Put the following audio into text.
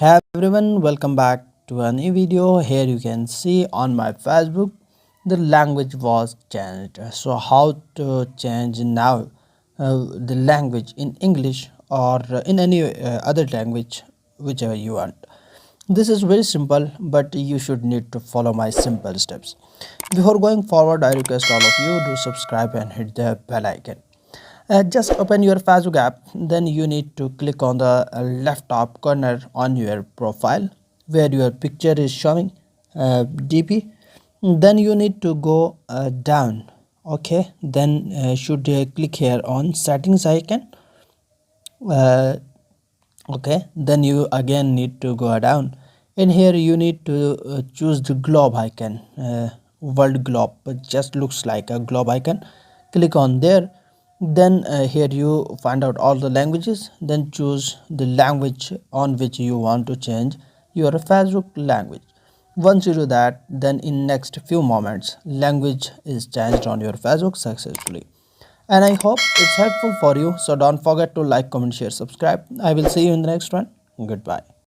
Hey everyone, welcome back to a new video. Here you can see on my Facebook the language was changed. So how to change now the language in English or in any other language, whichever you want. This is very simple, but you should need to follow my simple steps. Before going forward, I request all of you to subscribe and hit the bell icon. Just open your Facebook app, then you need to click on the left top corner on your profile where your picture is showing DP. Then you need to go down. Okay, then should click here on settings icon. Uh, okay, then you again need to go down. In here you need to choose the globe icon, world globe. It just looks like a globe icon. Click on there. Then here you find out all the languages, then choose the language on which you want to change your Facebook language. Once you do that, then in next few moments language is changed on your Facebook successfully. And I hope it's helpful for you. So don't forget to like, comment, share, subscribe. I will see you in the next one. Goodbye.